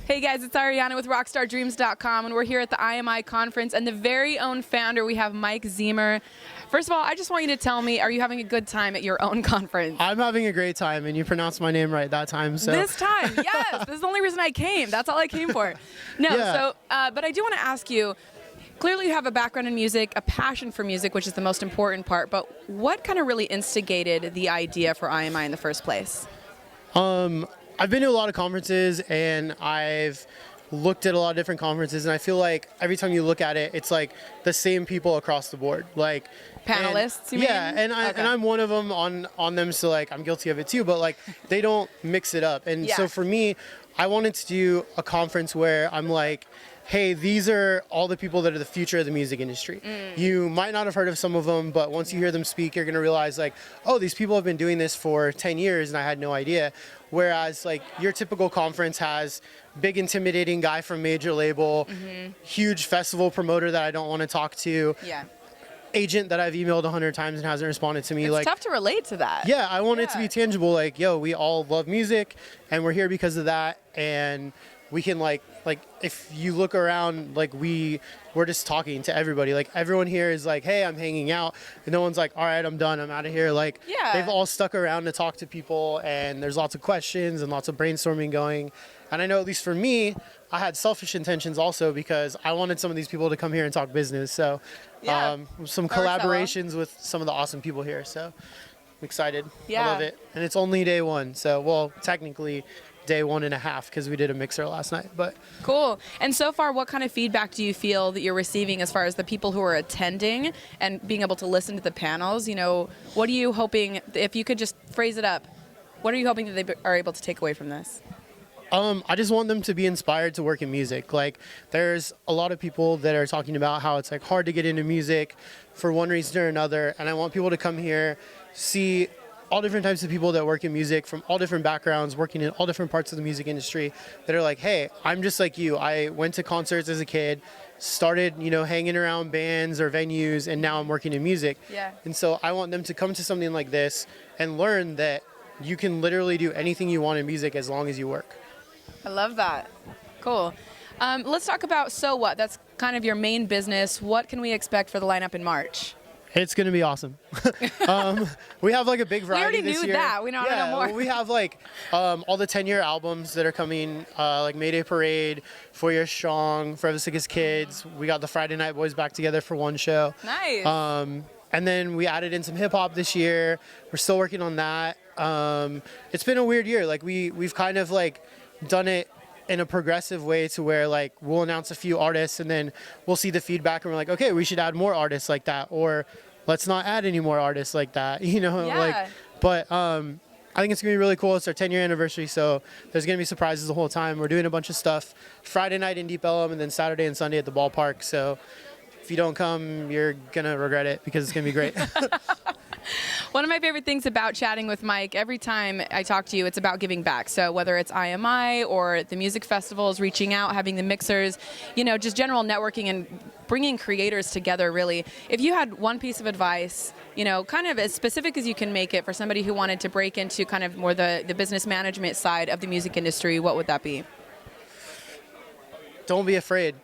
Hey guys, it's Ariana with RockstarDreams.com, and we're here at the IMI conference, and the very own founder, we have Mike Ziemer. First of all, I just want you to tell me, are you having a good time at your own conference? I'm having a great time, and you pronounced my name right that time. So This time, yes. This is the only reason I came. That's all I came for. No, Yeah. but I do want to ask you, clearly you have a background in music, a passion for music, which is the most important part, but what kind of really instigated the idea for IMI in the first place? I've been to a lot of conferences, and I've looked at a lot of different conferences, and I feel like every time you look at it, it's like the same people across the board. Like Panelists, you yeah, mean? and I'm one of them on them, so like I'm guilty of it too. But like they don't mix it up, and so for me, I wanted to do a conference where I'm like, hey, these are all the people that are the future of the music industry. You might not have heard of some of them, but once you hear them speak, you're gonna realize like, oh, these people have been doing this for 10 years and I had no idea. Whereas like your typical conference has big intimidating guy from major label, huge festival promoter that I don't want to talk to, agent that I've emailed 100 times and hasn't responded to me. It's like tough to relate to that. Yeah, I want it to be tangible. Like, yo, we all love music and we're here because of that, and we can like if you look around, like we're just talking to everybody. Like everyone here is like, hey, I'm hanging out, and no one's like, all right, I'm done, I'm out of here. Like they've all stuck around to talk to people, and there's lots of questions and lots of brainstorming going. And I know, at least for me, I had selfish intentions also, because I wanted some of these people to come here and talk business. So some collaborations with some of the awesome people here. So I'm excited. I love it. And it's only day one. So, well, technically day 1.5, because we did a mixer last night. But cool. And so far, what kind of feedback do you feel that you're receiving as far as the people who are attending and being able to listen to the panels? You know, what are you hoping, if you could just phrase it up, what are you hoping that they are able to take away from this? I just want them to be inspired to work in music. Like, there's a lot of people that are talking about how it's like hard to get into music for one reason or another, and I want people to come here, see all different types of people that work in music from all different backgrounds, working in all different parts of the music industry, that are like, hey, I'm just like you. I went to concerts as a kid, started, hanging around bands or venues, and now I'm working in music. And so I want them to come to something like this and learn that you can literally do anything you want in music as long as you work. I love that. Cool. Let's talk about So What. That's kind of your main business. What can we expect for the lineup in March? It's going to be awesome. We have like a big variety this year. We already knew that. We want to know more. We have like all the 10-year albums that are coming, like Mayday Parade, 4 Years Strong, Forever Sick as Kids. We got the Friday Night Boys back together for one show. Nice. And then we added in some hip hop this year. We're still working on that. It's been a weird year. Like we've kind of like done it in a progressive way, to where like we'll announce a few artists and then we'll see the feedback and we're like, okay, we should add more artists like that, or let's not add any more artists like that, but I think it's gonna be really cool. It's our 10-year anniversary, so there's gonna be surprises the whole time. We're doing a bunch of stuff Friday night in Deep Ellum, and then Saturday and Sunday at the ballpark. So if you don't come, you're gonna regret it, because it's gonna be great. One of my favorite things about chatting with Mike, every time I talk to you, it's about giving back. So whether it's IMI or the music festivals, reaching out, having the mixers, just general networking and bringing creators together, really. If you had one piece of advice, kind of as specific as you can make it, for somebody who wanted to break into kind of more the business management side of the music industry, what would that be? Don't be afraid.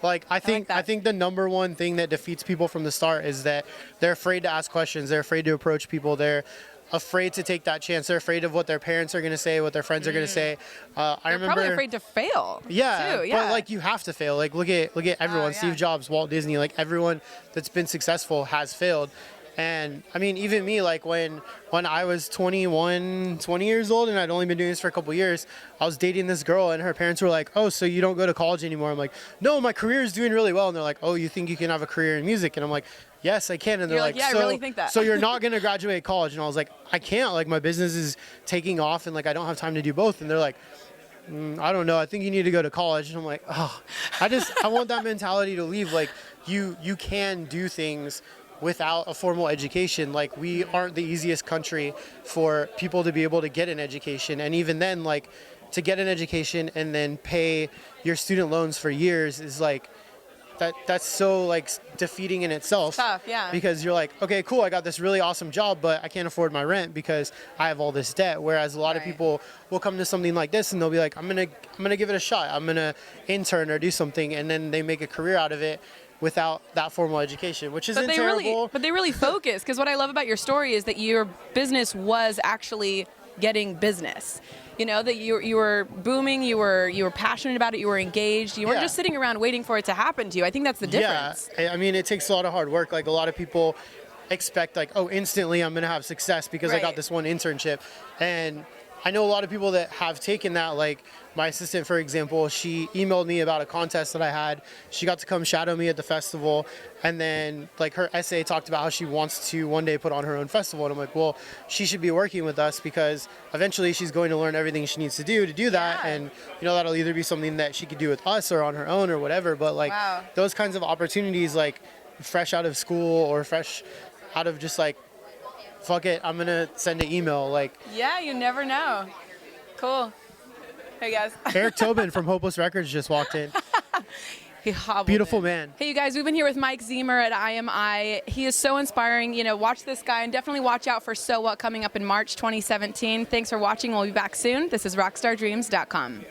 I think the number one thing that defeats people from the start is that they're afraid to ask questions. They're afraid to approach people. They're afraid to take that chance. They're afraid of what their parents are going to say, what their friends are going to say. They're probably afraid to fail. Yeah, too, but like you have to fail. Like look at everyone. Steve Jobs, Walt Disney. Like everyone that's been successful has failed. And I mean, even me, like when I was 20 years old and I'd only been doing this for a couple years, I was dating this girl and her parents were like, oh, so you don't go to college anymore? I'm like, no, my career is doing really well. And they're like, oh, you think you can have a career in music? And I'm like, yes, I can. And they're like, yeah, so, I really think that. So you're not going to graduate college? And I was like, I can't. Like my business is taking off and like I don't have time to do both. And they're like, I don't know, I think you need to go to college. And I'm like, oh, I want that mentality to leave. Like you can do things without a formal education. Like we aren't the easiest country for people to be able to get an education, and even then, like to get an education and then pay your student loans for years is like that's so like defeating in itself. Tough, yeah. Because you're like, okay, cool, I got this really awesome job, but I can't afford my rent because I have all this debt. Whereas a lot of Right. people will come to something like this and they'll be like, I'm gonna give it a shot. I'm gonna intern or do something, and then they make a career out of it without that formal education, which isn't terrible. But they really focus, because what I love about your story is that your business was actually getting business. You know, that you were booming, you were passionate about it, you were engaged, you weren't Yeah. just sitting around waiting for it to happen to you. I think that's the difference. Yeah, I mean, it takes a lot of hard work. Like a lot of people expect like, oh, instantly I'm gonna have success because I got Right. this one internship. And I know a lot of people that have taken that. Like my assistant, for example, she emailed me about a contest that I had. She got to come shadow me at the festival, and then like her essay talked about how she wants to one day put on her own festival. And I'm like, well, she should be working with us because eventually she's going to learn everything she needs to do that. Yeah. And you know, that'll either be something that she could do with us or on her own or whatever. But like Wow. those kinds of opportunities, like fresh out of school or fresh out of just like, fuck it, I'm gonna send an email. Like Yeah, you never know. Cool. Hey guys. Eric Tobin from Hopeless Records just walked in. He hobbled Beautiful in. man. Hey, you guys, we've been here with Mike Ziemer at IMI. He is so inspiring. You know, watch this guy and definitely watch out for So What coming up in March 2017. Thanks for watching. We'll be back soon. This is rockstardreams.com.